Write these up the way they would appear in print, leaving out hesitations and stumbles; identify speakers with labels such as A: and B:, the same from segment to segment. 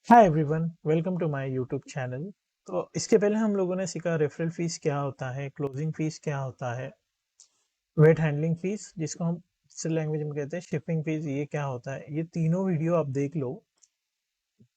A: Hi everyone, welcome to my YouTube channel. तो इसके पहले हम लोगों ने सीखा रेफरल फीस क्या होता है, क्लोजिंग फीस क्या होता है, वेट हैंडलिंग फीस जिसको हम दूसरी लैंग्वेज में कहते हैं शिपिंग फीस, ये क्या होता है। ये तीनों वीडियो आप देख लो,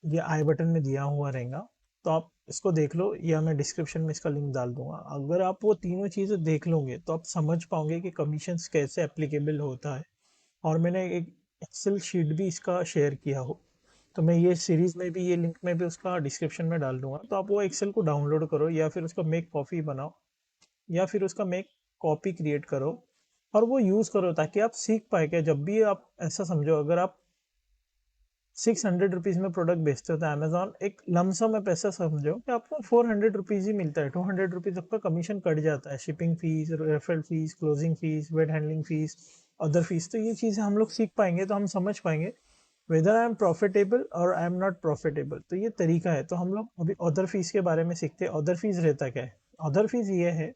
A: ये आई बटन में दिया हुआ रहेगा, तो आप इसको देख लो या मैं डिस्क्रिप्शन में इसका लिंक डाल दूंगा। अगर आप वो तीनों चीज़ें देख लोगे तो आप समझ पाओगे कि कमीशंस कैसे एप्लीकेबल होता है। और मैंने एक एक्सेल शीट भी इसका शेयर किया हो, तो मैं ये सीरीज में भी, ये लिंक में भी उसका डिस्क्रिप्शन में डाल दूंगा। तो आप वो एक्सेल को डाउनलोड करो या फिर उसका मेक कॉपी बनाओ या फिर उसका मेक कॉपी क्रिएट करो और वो यूज़ करो, ताकि आप सीख पाए कि जब भी आप ऐसा समझो, अगर आप 600 रुपीज़ में प्रोडक्ट बेचते हो तो अमेजोन एक लमसम में पैसा समझो कि आपको 400 रुपीज़ ही मिलता है। 200 रुपीज़ आपका कमीशन कट जाता है, shipping fees, referral fees, closing fees, weight handling fees, other fees. तो ये चीज़ें हम लोग सीख पाएंगे तो हम समझ पाएंगे वेदर आई एम प्रॉफिटेबल और आई एम नॉट प्रॉफिटेबल। तो ये तरीका है। तो हम लोग अभी ऑदर फीस के बारे में सीखते हैं। ऑदर फीस रहता क्या है? ऑदर फीस ये है,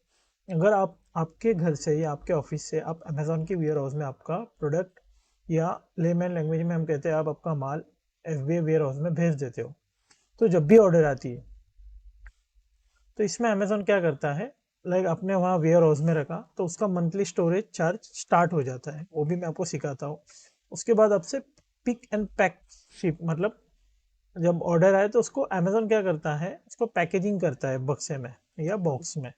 A: अगर आप आपके घर से या आपके ऑफिस से आप अमेजोन के वेयर हाउस में आपका प्रोडक्ट, या लेमैन लैंग्वेज में हम कहते हैं आप आपका माल एफबीए वेयर हाउस में भेज देते हो, तो जब भी ऑर्डर आती है तो इसमें अमेजोन क्या करता है, लाइक आपने वहाँ वेयर हाउस में रखा तो उसका मंथली स्टोरेज चार्ज स्टार्ट हो जाता है। वो भी मैं आपको सिखाता हूँ। उसके बाद आपसे पिक एंड पैक शिप, मतलब जब ऑर्डर आए तो उसको अमेजोन क्या करता है, उसको पैकेजिंग करता है बक्से में या बॉक्स में।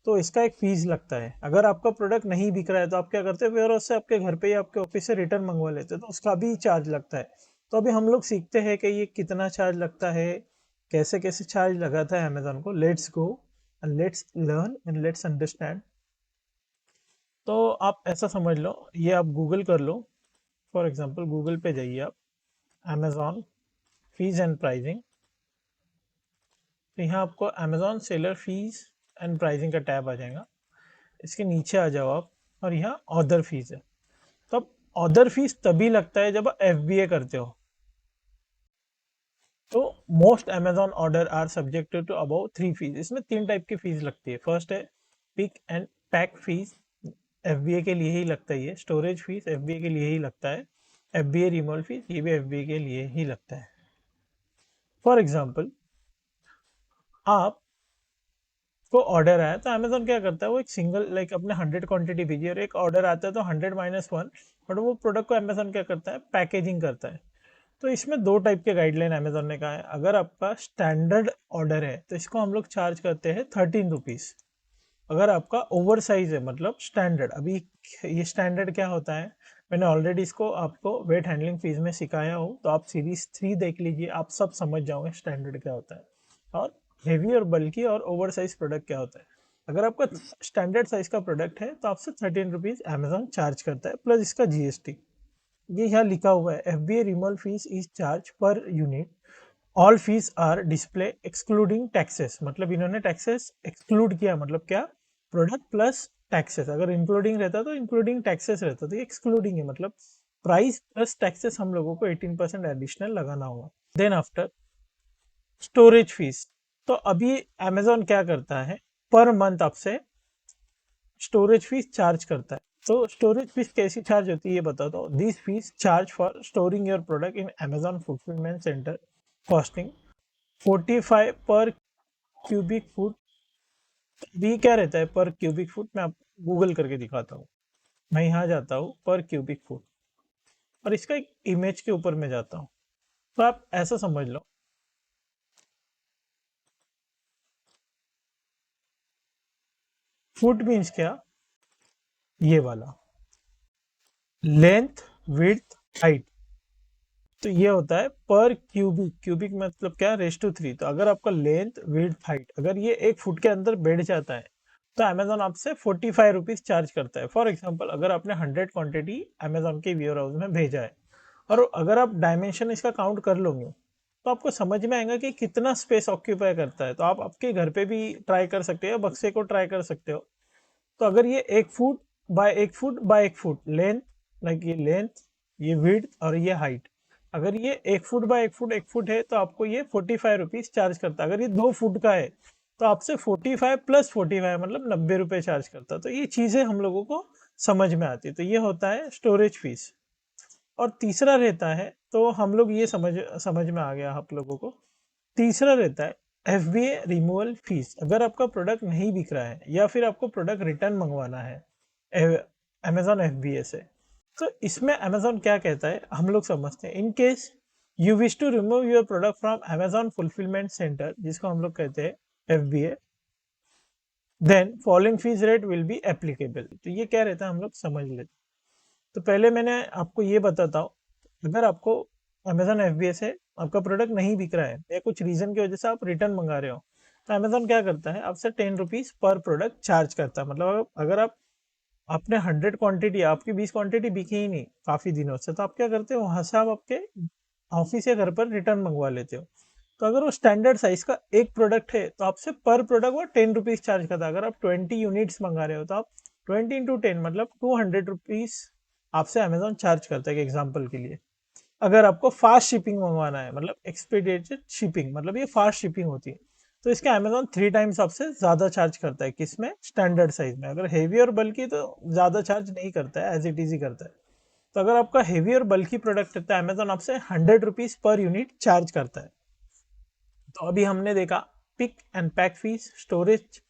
A: तो इसका एक फीस लगता है। अगर आपका प्रोडक्ट नहीं बिक रहा है तो आप क्या करते हैं, वेयर हाउस से आपके घर पे या आपके ऑफिस से रिटर्न मंगवा लेते हैं, तो उसका भी चार्ज लगता है। तो अभी हम लोग सीखते हैं कि ये कितना चार्ज लगता है, कैसे कैसे चार्ज लगाता है अमेजोन को। Let's go and let's learn and let's understand. तो आप ऐसा समझ लो, ये आप गूगल कर लो। फॉर एग्जांपल गूगल पे जाइए आप, अमेजोन फीस एंड प्राइसिंग। तो यहाँ आपको Amazon seller fees and pricing का टैब आ जाएगा। इसके नीचे आ जाओ आप और यहाँ ऑदर फीस है। तो अब ऑदर फीस तभी लगता है जब आप एफबीए करते हो। तो most Amazon order are subjected to about 3 fees. इसमें 3 टाइप की फीस लगती है। फर्स्ट है pick and pack fees, FBA के लिए ही लगता है। ये स्टोरेज फीस एफबीए के लिए ही लगता है। एफबीए रिमूवल फीस ये भी एफबीए के लिए ही लगता है। फॉर एग्जाम्पल, आप को ऑर्डर आया तो अमेजोन क्या करता है, वो एक सिंगल लाइक अपने 100 क्वांटिटी भेजी और एक ऑर्डर आता है तो 100 - 1, बट वो प्रोडक्ट को अमेजोन क्या करता है, पैकेजिंग करता है। तो इसमें 2 टाइप के गाइडलाइन अमेजोन ने कहा है। अगर आपका स्टैंडर्ड ऑर्डर है तो इसको हम लोग चार्ज करते हैं 13 रुपीज़। अगर आपका ओवर साइज है, मतलब स्टैंडर्ड, अभी ये स्टैंडर्ड क्या होता है, मैंने ऑलरेडी इसको आपको वेट हैंडलिंग फीस में सिखाया हो, तो आप सीरीज 3 देख लीजिए, आप सब समझ जाओगे स्टैंडर्ड क्या होता है और हेवी और बल्कि और ओवर साइज प्रोडक्ट क्या होता है। अगर आपका स्टैंडर्ड साइज का प्रोडक्ट है तो आपसे 13 रुपीज़ अमेजोन चार्ज करता है, प्लस इसका जीएसटी। ये यहाँ लिखा हुआ है, F B A removal fees is charge per unit, all fees are display excluding taxes. मतलब इन्होंने टैक्सेस एक्सक्लूड किया, मतलब क्या, प्रोडक्ट प्लस टैक्सेस। अगर इंक्लूडिंग रहता तो इंक्लूडिंग टैक्सेस रहता, तो एक्सक्लूडिंग है, मतलब प्राइस प्लस टैक्सेस हम लोगों को 18% एडिशनल लगाना होगा। Then after storage fees. तो अभी अमेजोन क्या करता है, पर मंथ आपसे स्टोरेज फीस चार्ज करता है। तो स्टोरेज फीस कैसी चार्ज होती है ये बता दो। This fees charge for storing your product in Amazon fulfilment centre, costing 45 पर क्यूबिक फुट। भी क्या रहता है पर क्यूबिक फुट, मैं आप गूगल करके दिखाता हूँ। मैं यहाँ जाता हूँ पर क्यूबिक फुट और इसका एक इमेज के ऊपर में जाता हूँ। तो आप ऐसा समझ लो, फुट मीन्स क्या, ये वाला लेंथ, विड्थ, हाइट। तो ये होता है पर क्यूबिक। क्यूबिक मतलब क्या, रेस टू 3। तो अगर आपका लेंथ, विड्थ, हाइट अगर ये 1 फुट के अंदर बैठ जाता है तो अमेजोन आपसे 45 रुपीज चार्ज करता है। फॉर एग्जाम्पल, अगर आपने 100 क्वांटिटी अमेजोन के वेयर हाउस में भेजा है और अगर आप डायमेंशन इसका काउंट कर लोगे तो आपको समझ में आएगा कि कितना स्पेस ऑक्यूपाई करता है। तो आप आपके घर पे भी ट्राई कर सकते हो, बक्से को ट्राई कर सकते हो। तो अगर ये 1 foot by 1 foot by 1 foot length, like ये लेंथ, ये विड्थ और ये हाइट, अगर ये 1 फुट बाय 1 फुट 1 फुट है तो आपको ये 45 रुपीज चार्ज करता है। अगर ये 2 फुट का है तो आपसे 45 प्लस 45 मतलब 90 रुपये चार्ज करता है। तो ये चीजें हम लोगों को समझ में आती है। तो ये होता है स्टोरेज फीस। और तीसरा रहता है तो हम लोग ये समझ में आ गया आप लोगों को। तीसरा रहता है एफबीए रिमूवल फीस। अगर आपका प्रोडक्ट नहीं बिक रहा है या फिर आपको प्रोडक्ट रिटर्न मंगवाना है अमेजॉन एफबीए से, तो इसमें अमेजॉन क्या कहता है हम लोग समझते हैं। In case you wish to remove your product from Amazon fulfilment centre, जिसको हम लोग कहते हैं FBA, then following fees rate will be applicable. तो ये क्या रहता है हम लोग समझ लेते। तो पहले मैंने आपको ये बताता हूँ, अगर आपको अमेजॉन एफबीए से आपका प्रोडक्ट नहीं बिक रहा है या कुछ रीजन की वजह से आप रिटर्न मंगा रहे हो, तो अमेजॉन क्या करता है आपसे 10 रुपीज पर प्रोडक्ट चार्ज करता है। मतलब अगर आप आपने 100 क्वांटिटी, आपकी 20 क्वांटिटी बिकी ही नहीं काफी दिनों से, तो आप क्या करते हो वहां से आप आपके ऑफिस या घर पर रिटर्न मंगवा लेते हो। तो अगर वो स्टैंडर्ड साइज का एक प्रोडक्ट है तो आपसे पर प्रोडक्ट वो 10 रुपीज चार्ज करता है। अगर आप 20 यूनिट्स मंगा रहे हो तो आप 20 × 10 मतलब 200 रुपीज आपसे अमेजोन चार्ज करता है, एक एग्जाम्पल के लिए। अगर आपको फास्ट शिपिंग मंगवाना है, मतलब एक्सपीडिएटेड शिपिंग, मतलब ये फास्ट शिपिंग होती है, तो इसके अमेजोन 3 टाइम्स आपसे ज्यादा चार्ज करता है। किसमें? स्टैंडर्ड साइज में। अगर हेवी और बल्कि तो ज्यादा चार्ज नहीं करता है, एज इट इज ही करता है। तो अगर आपका हेवी और बल्कि प्रोडक्ट है तो अमेजोन आपसे 100 रुपीज पर यूनिट चार्ज करता है। तो अभी हमने देखा pick and pack fees, storage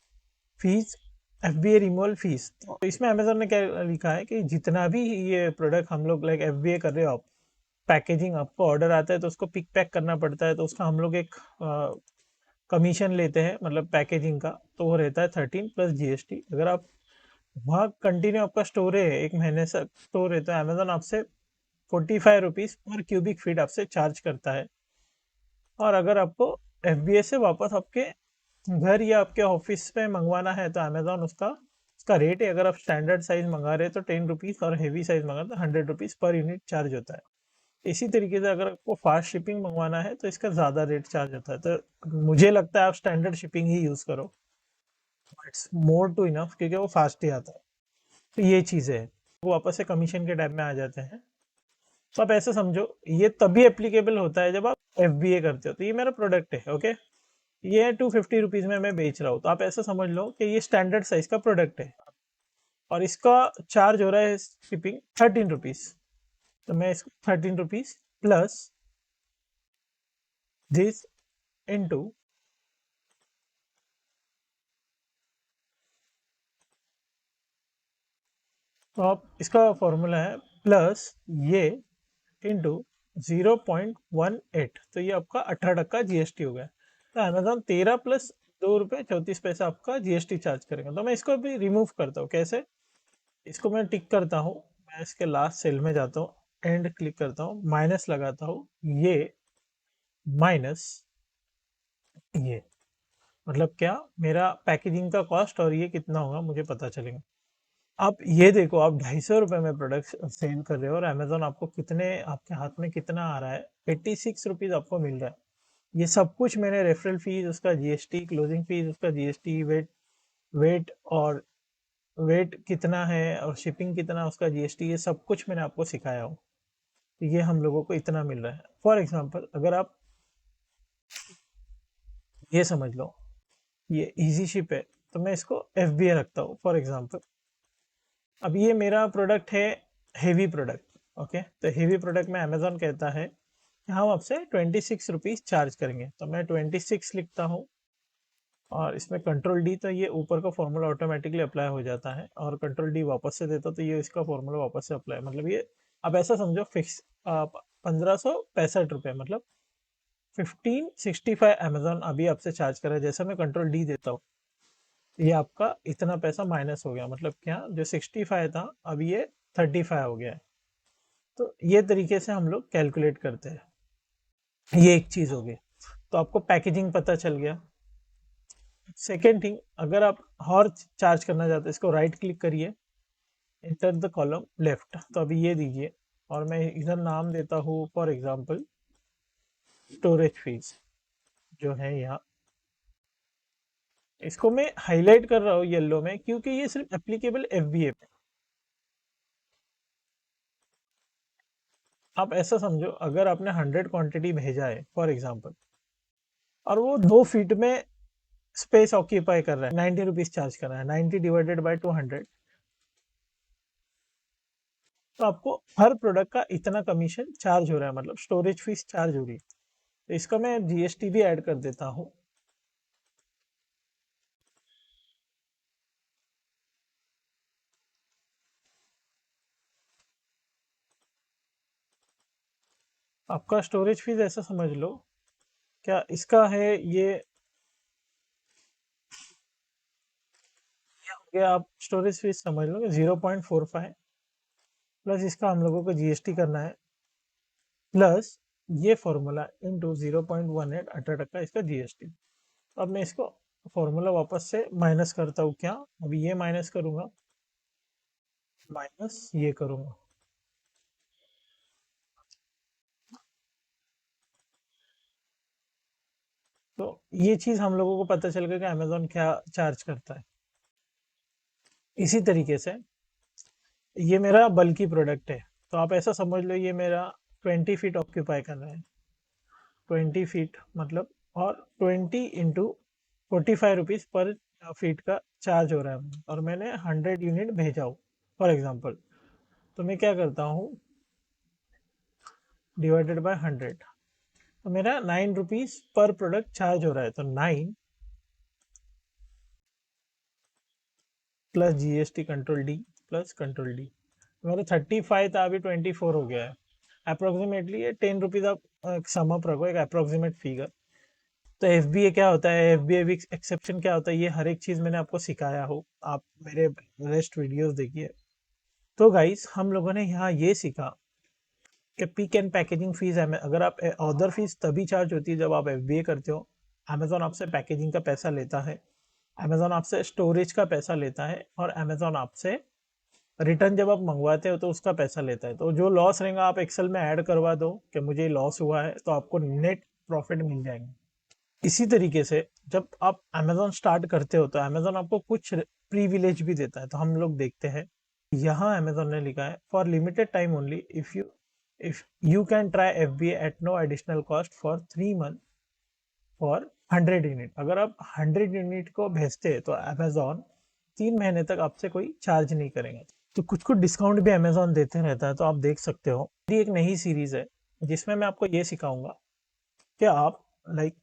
A: fees, FBA removal fees. तो इसमें अमेजोन ने क्या लिखा है कि जितना भी ये प्रोडक्ट हम लोग लाइक एफबीए कर रहे हो आप, पैकेजिंग आपको ऑर्डर आता है तो उसको पिक पैक करना पड़ता है, तो उसका हम लोग एक कमीशन लेते हैं, मतलब पैकेजिंग का, तो वो रहता है 13 प्लस जीएसटी। अगर आप वहाँ कंटिन्यू आपका स्टोर है, एक महीने से स्टोर है, तो अमेजोन आपसे 45 रुपीज पर क्यूबिक फीट आपसे चार्ज करता है। और अगर आपको एफबीए से वापस आपके घर या आपके ऑफिस में मंगवाना है तो अमेजोन उसका रेट है। अगर आप स्टैंडर्ड साइज मंगा रहे हैं तो 10 रुपीज, और हेवी साइज मंगा तो 100 रुपीज पर यूनिट चार्ज होता है। इसी तरीके से अगर आपको फास्ट शिपिंग मंगवाना है तो इसका ज़्यादा रेट चार्ज होता है। तो मुझे लगता है आप स्टैंडर्ड शिपिंग ही यूज़ करो, इट्स मोर टू इनफ, क्योंकि वो फास्ट ही आता है। तो ये चीज़ें है, वो वापस से कमीशन के टाइप में आ जाते हैं। तो आप ऐसे समझो, ये तभी एप्लीकेबल होता है जब आप एफबीए करते हो। तो ये मेरा प्रोडक्ट है, ओके, ये 250 रुपीज़ में मैं बेच रहा हूँ, तो आप ऐसा समझ लो कि ये स्टैंडर्ड साइज का प्रोडक्ट है और इसका चार्ज हो रहा है शिपिंग 13 रुपीज़। तो मैं इसको 13 रुपीज़ प्लस दिस इनटू, तो आप इसका फॉर्मूला है प्लस ये इंटू 0.18, तो ये आपका 18% जीएसटी हो गया। तो अमेजोन 13 प्लस ₹2.34 आपका जीएसटी चार्ज करेगा। तो मैं इसको भी रिमूव करता हूँ। कैसे? इसको मैं टिक करता हूँ, मैं इसके लास्ट सेल में जाता हूँ, एंड क्लिक करता हूँ, माइनस लगाता हूँ, ये माइनस ये, मतलब क्या, मेरा पैकेजिंग का कॉस्ट और ये कितना होगा मुझे पता चलेगा। आप ये देखो, आप 250 रुपये में प्रोडक्ट सेल कर रहे हो और अमेजोन आपको कितने, आपके हाथ में कितना आ रहा है? 86 रुपीज़ आपको मिल रहा है। ये सब कुछ मैंने रेफरल फीस, उसका जीएसटी, क्लोजिंग फीस, उसका जीएसटी, वेट वेट और वेट कितना है और शिपिंग कितना, उसका जीएसटी, ये सब कुछ मैंने आपको सिखाया हो। तो ये हम लोगों को इतना मिल रहा है। फॉर एग्जांपल अगर आप ये समझ लो, ये इजी शिप है, तो मैं इसको एफबीए रखता हूँ फॉर एग्जांपल। अब ये मेरा प्रोडक्ट है हेवी प्रोडक्ट, ओके। तो हेवी प्रोडक्ट में अमेजोन कहता है कि हम आपसे 26 रुपीज़ चार्ज करेंगे, तो मैं 26 लिखता हूँ और इसमें कंट्रोल डी, तो ये ऊपर का फॉर्मूला ऑटोमेटिकली अप्लाई हो जाता है, और कंट्रोल डी वापस से देता तो ये इसका फॉर्मूला वापस से अप्लाई, मतलब ये आप ऐसा समझो फिक्स 1565 रुपये, मतलब 1565 अमेजोन अभी आपसे चार्ज कर रहा है। जैसा मैं कंट्रोल डी देता हूँ, ये आपका इतना पैसा माइनस हो गया, मतलब क्या, जो 65 था अभी ये 35 हो गया है। तो ये तरीके से हम लोग कैलकुलेट करते हैं। ये एक चीज़ हो गई, तो आपको पैकेजिंग पता चल गया। सेकेंड थिंग, अगर आप और चार्ज करना चाहते हैं, इसको राइट क्लिक करिए, इंटर द कॉलम लेफ्ट, तो अभी ये दीजिए, और मैं इधर नाम देता हूँ फॉर एग्जांपल स्टोरेज फीस, जो है यहाँ, इसको मैं हाईलाइट कर रहा हूँ येलो में क्योंकि ये सिर्फ एप्लीकेबल एफबीए पे। आप ऐसा समझो, अगर आपने 100 क्वांटिटी भेजा है फॉर एग्जांपल, और वो 2 फीट में स्पेस ऑक्यूपाई कर रहा है, 90 रुपीज चार्ज कर रहा है, 90 डिवाइडेड बाई 200, तो आपको हर प्रोडक्ट का इतना कमीशन चार्ज हो रहा है, मतलब स्टोरेज फीस चार्ज हो रही है। तो इसका मैं जीएसटी भी ऐड कर देता हूँ। आपका स्टोरेज फीस ऐसा समझ लो, क्या इसका है ये हो गया, आप स्टोरेज फीस समझ लो 0.45 प्लस इसका हम लोगों को जीएसटी करना है, प्लस ये फॉर्मूला इंटू 0.18 18% इसका जीएसटी। अब मैं इसको फॉर्मूला वापस से माइनस करता हूँ, क्या अभी ये माइनस करूंगा, माइनस ये करूंगा, तो ये चीज हम लोगों को पता चल गया कि अमेजोन क्या चार्ज करता है। इसी तरीके से ये मेरा बल्कि प्रोडक्ट है, तो आप ऐसा समझ लो ये मेरा 20 फीट ऑक्यूपाई कर रहा है, 20 फीट मतलब, और 20 इंटू 45 रुपीज़ पर फीट का चार्ज हो रहा है, और मैंने 100 यूनिट भेजा हो फॉर एग्जांपल, तो मैं क्या करता हूँ, डिवाइडेड बाय 100, तो मेरा 9 रुपीज़ पर प्रोडक्ट चार्ज हो रहा है, तो 9 plus GST control D plus control D, मेरा 35 था, अभी 24 हो गया है अप्रोक्सीमेटली। ये 10 रुपीज़ आप सम अप रखो, एक अप्रोक्सीमेट फिगर। तो एफ बी ए क्या होता है, एफ बी ए एक्सेप्शन क्या होता है, ये हर एक चीज़ मैंने आपको सिखाया हो, आप मेरे रेस्ट वीडियोस देखिए। तो गाइस हम लोगों ने यहाँ ये सीखा कि पिक एंड पैकेजिंग फीस है, अगर आप अदर फीस तभी चार्ज होती है जब आप एफ बी ए करते हो। अमेजोन आपसे पैकेजिंग का पैसा लेता है, अमेजोन आपसे स्टोरेज का पैसा लेता है, और अमेजोन आपसे रिटर्न जब आप मंगवाते हो तो उसका पैसा लेता है। तो जो लॉस रहेगा आप एक्सेल में ऐड करवा दो कि मुझे लॉस हुआ है, तो आपको नेट प्रॉफिट मिल जाएंगे। इसी तरीके से जब आप अमेजोन स्टार्ट करते हो तो अमेजोन आपको कुछ प्रीविलेज भी देता है, तो हम लोग देखते हैं। यहाँ अमेजोन ने लिखा है for limited time only, if you can try F B at no additional cost for 3 month for 100 unit. अगर आप 100 यूनिट को भेजते हैं तो अमेजोन 3 महीने तक आपसे कोई चार्ज नहीं करेंगे। तो कुछ कुछ डिस्काउंट भी अमेजोन देते रहता है, तो आप देख सकते हो। ये एक नई सीरीज है जिसमें मैं आपको ये सिखाऊंगा कि आप लाइक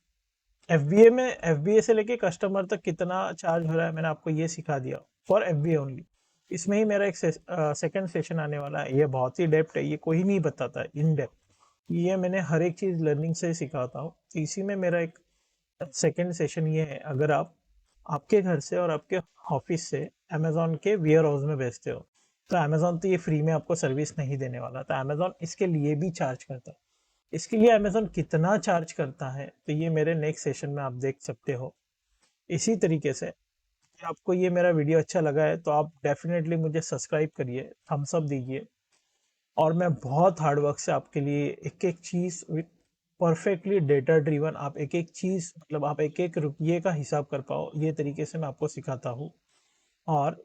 A: एफबीए में एफबीए से लेके कस्टमर तक कितना चार्ज हो रहा है, मैंने आपको ये सिखा दिया फॉर एफबीए ओनली। इसमें ही मेरा एक सेकंड सेशन आने वाला है, ये बहुत ही डेप्थ है, ये कोई नहीं बताता है इन डेप्थ, ये मैंने हर एक चीज़ लर्निंग से सिखाता हूँ। तो इसी में मेरा एक सेकंड सेशन ये है, अगर आप आपके घर से और आपके ऑफिस से अमेजोन के वेयर हाउस में भेजते हो, तो अमेजोन तो ये फ्री में आपको सर्विस नहीं देने वाला, तो अमेजोन इसके लिए भी चार्ज करता है। इसके लिए अमेजोन कितना चार्ज करता है तो ये मेरे नेक्स्ट सेशन में आप देख सकते हो। इसी तरीके से आपको ये मेरा वीडियो अच्छा लगा है तो आप डेफिनेटली मुझे सब्सक्राइब करिए, थम्स अप दीजिए, और मैं बहुत हार्ड वर्क से आपके लिए एक एक चीज़ विथ परफेक्टली डेटा ड्रिवन, आप एक एक चीज़ मतलब आप एक एक रुपये का हिसाब कर पाओ, ये तरीके से मैं आपको सिखाता हूँ। और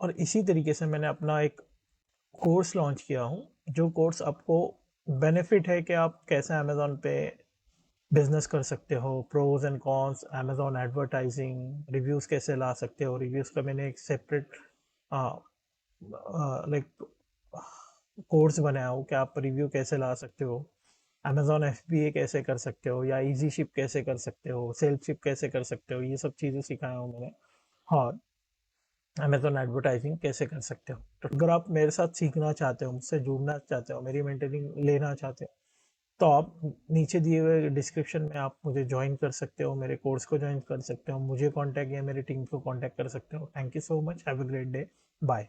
A: और इसी तरीके से मैंने अपना एक कोर्स लॉन्च किया हूँ, जो कोर्स आपको बेनिफिट है कि आप कैसे अमेजोन पे बिजनेस कर सकते हो, pros and cons, Amazon advertising, reviews कैसे ला सकते हो। रिव्यूज़ का मैंने एक सेपरेट लाइक कोर्स बनाया हो कि आप रिव्यू कैसे ला सकते हो, अमेजोन एफबीए कैसे कर सकते हो, या इजी शिप कैसे कर सकते हो, सेल्फ शिप कैसे कर सकते हो, ये सब चीज़ें सिखाया हूँ मैंने। और अमेजोन एडवर्टाइजिंग कैसे कर सकते हो। तो अगर आप मेरे साथ सीखना चाहते हो, मुझसे जुड़ना चाहते हो, मेरी मेंटरिंग लेना चाहते हो, तो आप नीचे दिए हुए डिस्क्रिप्शन में आप मुझे ज्वाइन कर सकते हो, मेरे कोर्स को ज्वाइन कर सकते हो, मुझे कांटेक्ट या मेरी टीम को कांटेक्ट कर सकते हो। Thank you so much, have a great day, bye.